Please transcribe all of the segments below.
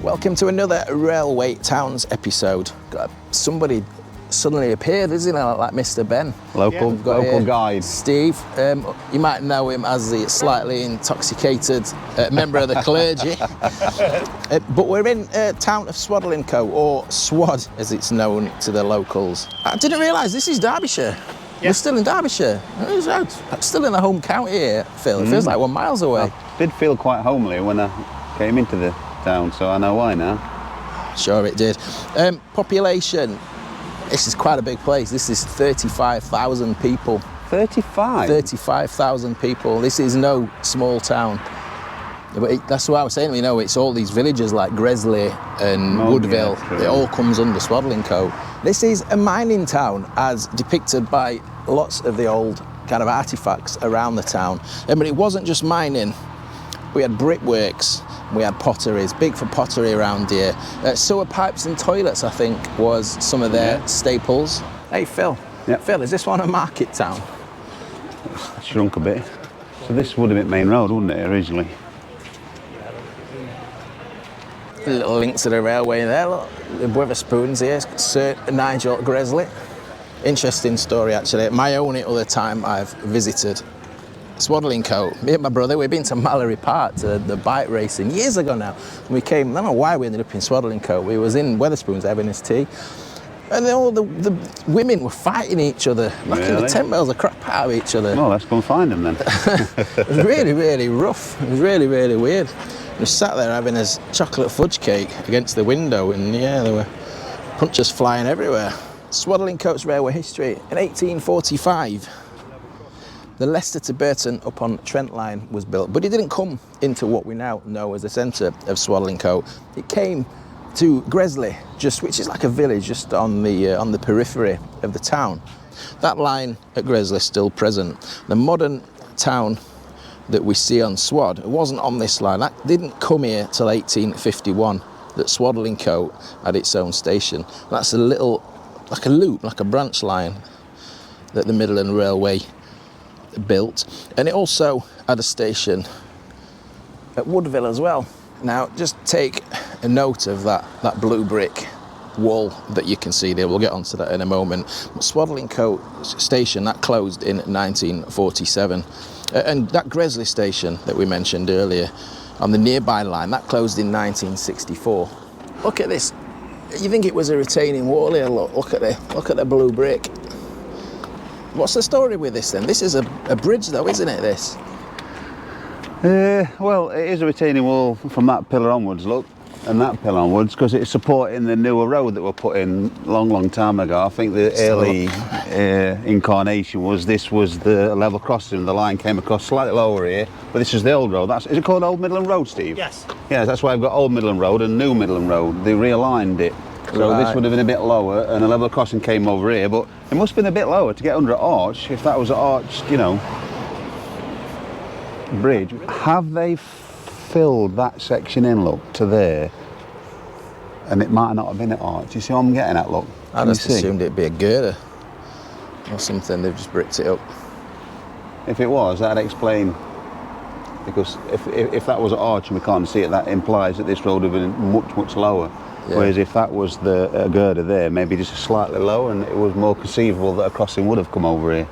Welcome to another Railway Towns episode. Got somebody suddenly appeared, isn't it? Like Mr. Ben. Local guide. Steve. You might know him as the slightly intoxicated member of the clergy. But we're in town of Swadlincote, or Swad as it's known to the locals. I didn't realise this is Derbyshire. Yeah. We're still in Derbyshire. I'm still in the home county here, Phil. It feels like 1 mile away. I did feel quite homely when I came into the town, so I know why now. Sure it did. Population. This is quite a big place. This is 35,000 people. 35? 35,000 people. This is no small town. But that's what I was saying, you know, it's all these villages like Gresley and Woodville. Yeah, it all comes under Swadlincote. This is a mining town as depicted by lots of the old kind of artefacts around the town. But it wasn't just mining. We had brickworks, we had potteries, big for pottery around here. Sewer pipes and toilets, I think, was some of their staples. Hey, Phil. Yep. Phil, is this one a market town? It's shrunk a bit. So this would have been Main Road, wouldn't it, originally? A little link to the railway there, look. The Weatherspoons here, Sir Nigel Gresley. Interesting story, actually. My only other time I've visited Swadlincote. Me and my brother, we've been to Mallory Park, to the bike racing, years ago now. We came, I don't know why we ended up in Swadlincote. We was in Weatherspoons having his tea. And all the women were fighting each other, knocking the 10 miles of crap out of each other. Well, let's go and find them then. It was really, really rough. It was really, really weird. We sat there having his chocolate fudge cake against the window, and yeah, there were punches flying everywhere. Swadlincote's railway history. In 1845, the Leicester to Burton upon Trent line was built, but it didn't come into what we now know as the centre of Swadlincote. It came to Gresley, which is like a village just on the periphery of the town. That line at Gresley is still present. The modern town that we see on Swad, it wasn't on this line. That didn't come here till 1851, that Swadlincote had its own station. That's a little, like a loop, like a branch line that the Midland Railway built. And it also had a station at Woodville as well. Now, just take a note of that blue brick wall that you can see there. We'll get onto that in a moment. But Swadlincote Station, that closed in 1947. And that Gresley station that we mentioned earlier on the nearby line, that closed in 1964. Look at this. You think it was a retaining wall here? Look at the blue brick. What's the story with this then? This is a bridge though, isn't it, this? Well, it is a retaining wall from that pillar onwards, look, and that pillar onwards, because it's supporting the newer road that were put in long time ago. I think the early incarnation was this was the level crossing. The line came across slightly lower here, but this is the old road. Is it called Old Midland Road, Steve? Yes. Yeah, that's why I've got Old Midland Road and New Midland Road. They realigned it. So this would have been a bit lower, and a level crossing came over here, but it must have been a bit lower to get under an arch, if that was an arched, you know, bridge. Have they filled that section in, look, to there? And it might not have been an arch. You see what I'm getting at, look? I just assumed it'd be a girder or something. They've just bricked it up. If it was, that'd explain. Because if that was an arch and we can't see it, that implies that this road would have been much lower. Yeah. Whereas if that was the girder there, maybe just slightly lower, and it was more conceivable that a crossing would have come over here.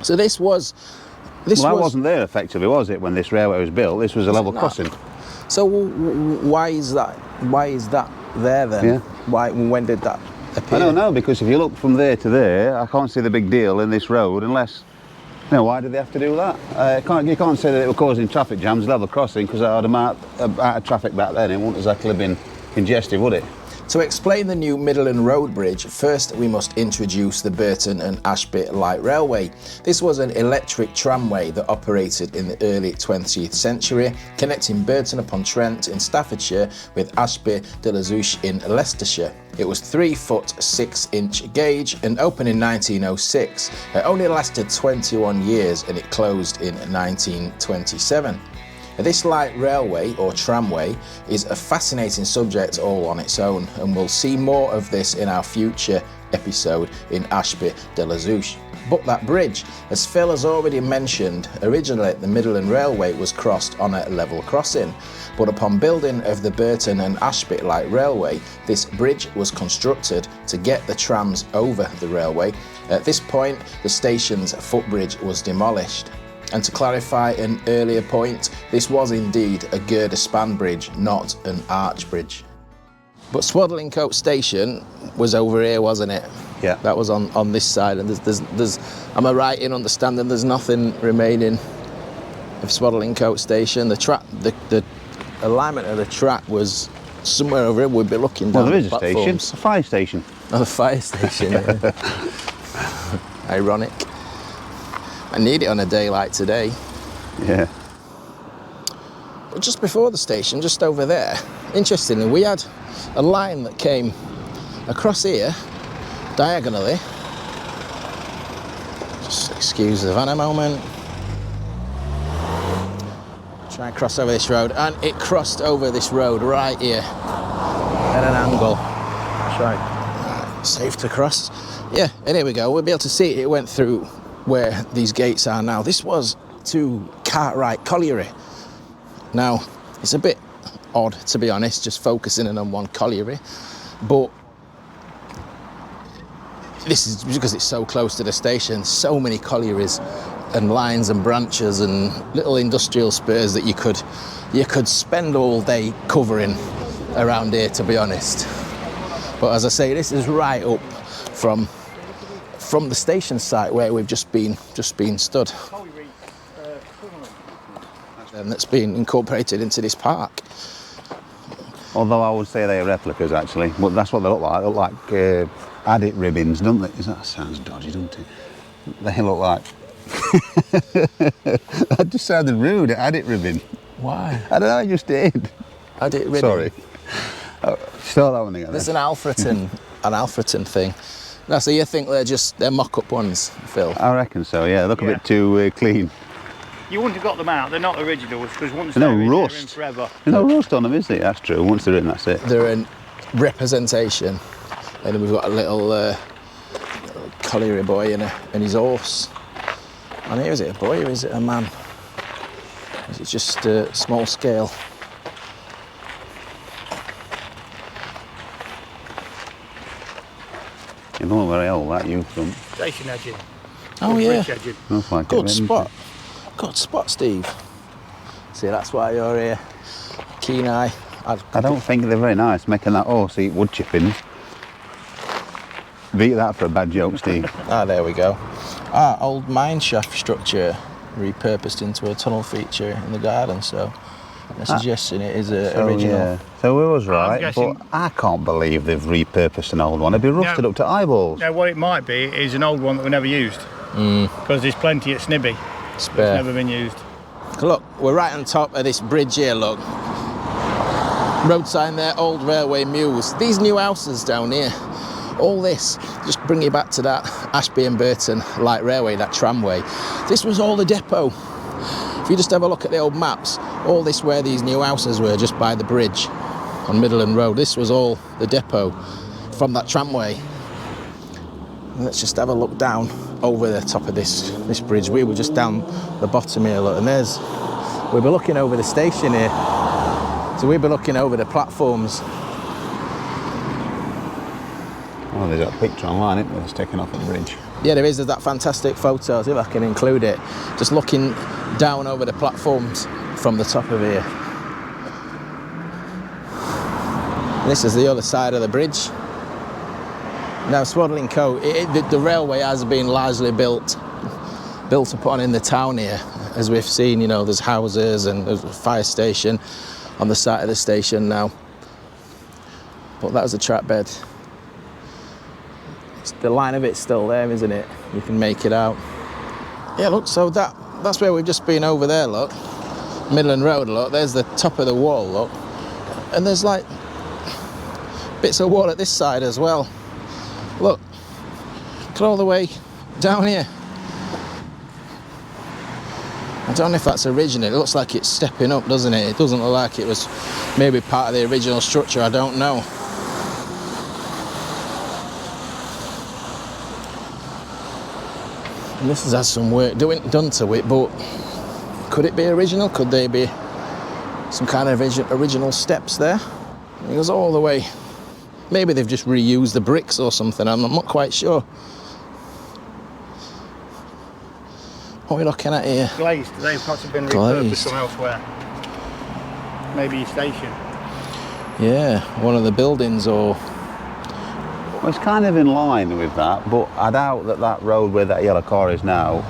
So that wasn't there effectively, was it, when this railway was built? This was a level crossing. So why is that there then? Yeah. When did that appear? I don't know, because if you look from there to there, I can't see the big deal in this road unless, you know, why did they have to do that? You can't say that it was causing traffic jams, level crossing, because out of traffic back then, it wouldn't exactly have been congested, would it? To explain the new Midland Road bridge, first we must introduce the Burton and Ashby Light Railway. This was an electric tramway that operated in the early 20th century, connecting Burton upon Trent in Staffordshire with Ashb de la Zouch in Leicestershire. It was 3-foot 6-inch gauge and opened in 1906. It only lasted 21 years and it closed in 1927. This light railway, or tramway, is a fascinating subject all on its own, and we'll see more of this in our future episode in Ashb de la Zouche. But that bridge, as Phil has already mentioned, originally the Midland Railway was crossed on a level crossing, but upon building of the Burton and Ashby Light Railway, this bridge was constructed to get the trams over the railway. At this point, the station's footbridge was demolished. And to clarify an earlier point, this was indeed a girder span bridge, not an arch bridge. But Swadlincote Station was over here, wasn't it? Yeah. That was on this side, and there's am I right in understanding there's nothing remaining of Swadlincote Station? The alignment of the track was somewhere over here. We'd be looking down. Well, there is the a station, platforms. a fire station. Oh, the fire station. Yeah. Ironic. I need it on a day like today. Yeah. But just before the station, just over there, interestingly, we had a line that came across here, diagonally. Just excuse the van a moment. Try and cross over this road, and it crossed over this road right here at an angle. Try. Safe to cross. Yeah, and here we go. We'll be able to see it. It went through where these gates are now. This was to Cartwright Colliery. Now, it's a bit odd, to be honest, just focusing in on one colliery, but this is because it's so close to the station. So many collieries and lines and branches and little industrial spurs that you could spend all day covering around here, to be honest. But as I say, this is right up from the station site where we've just been stood, and that's been incorporated into this park. Although I would say they're replicas actually, but that's what they look like. They look like adit ribbons, don't they? That sounds dodgy, doesn't it? They look like. That just sounded rude, adit ribbon. Why? I don't know, I just did. Adit ribbon. Sorry. Oh, start that one again. There's an Alfreton thing. No, so you think they're mock-up ones, Phil? I reckon so, yeah. They look a bit too clean. You wouldn't have got them out. They're not originals because once There's no they're in, rust. they're in forever. There's no rust on them, is there? That's true. Once they're in, that's it. They're a representation. And then we've got a little colliery boy and his horse. And here, is it a boy or is it a man? Is it just small scale? You know where I hold that you from. Station edging. Oh yeah. Bridge edging. Looks like Good it, spot. Good spot, Steve. See, that's why you're here. Keen eye. I don't think they're very nice making that horse eat wood chippings. Beat that for a bad joke, Steve. Ah, there we go. Old mine shaft structure repurposed into a tunnel feature in the garden, so I'm suggesting it is original. Yeah. So we was right, guessing- but I can't believe they've repurposed an old one. It'd be rusted up to eyeballs. Now, what it might be is an old one that we never used. Because there's plenty at Snibby that's Spare. never been used. Look, we're right on top of this bridge here, look. Road sign there, Old Railway Mews. These new houses down here, all this, just bring you back to that Ashby and Burton Light Railway, that tramway. This was all the depot. If you just have a look at the old maps, all this where these new houses were, just by the bridge on Midland Road, this was all the depot from that tramway. And let's just have a look down over the top of this bridge. We were just down the bottom here, look, and we'll be looking over the station here. So we'll be looking over the platforms. Oh, there's that picture online, isn't there? It's taken off the bridge. Yeah, there is. There's that fantastic photos, if I can include it. Just looking down over the platforms from the top of here. This is the other side of the bridge. Now, Swadlincote, the railway has been largely built upon in the town here. As we've seen, you know, there's houses and there's a fire station on the side of the station now. But that was a track bed. The line of it's still there, isn't it? You can make it out. Yeah, look, so that's where we've just been over there, look. Midland Road, look. There's the top of the wall, look. And there's like bits of wall at this side as well. Look, look all the way down here. I don't know if that's original. It looks like it's stepping up, doesn't it? It doesn't look like it was maybe part of the original structure. I don't know. And this has had some work done to it, but could it be original? Could there be some kind of original steps there? It goes all the way. Maybe they've just reused the bricks or something, I'm not quite sure. What are we looking at here? Glazed. They've possibly been repurposed from elsewhere. Maybe a station. Yeah, one of the buildings or... Well, it's kind of in line with that, but I doubt that that road where that yellow car is now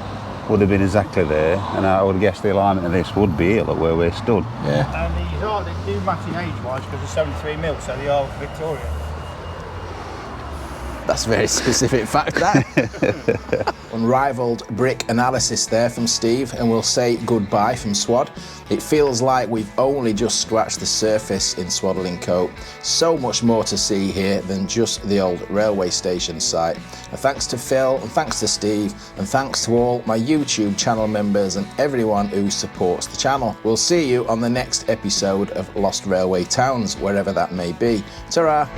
would have been exactly there, and I would guess the alignment of this would be here, look where we're stood. Yeah. And these are, they do match in age-wise because they're 73 mil, so they are Victorian. That's a very specific fact, that. Unrivaled brick analysis there from Steve, and we'll say goodbye from Swad. It feels like we've only just scratched the surface in Swadlincote. So much more to see here than just the old railway station site. And thanks to Phil, and thanks to Steve, and thanks to all my YouTube channel members and everyone who supports the channel. We'll see you on the next episode of Lost Railway Towns, wherever that may be. Ta-ra!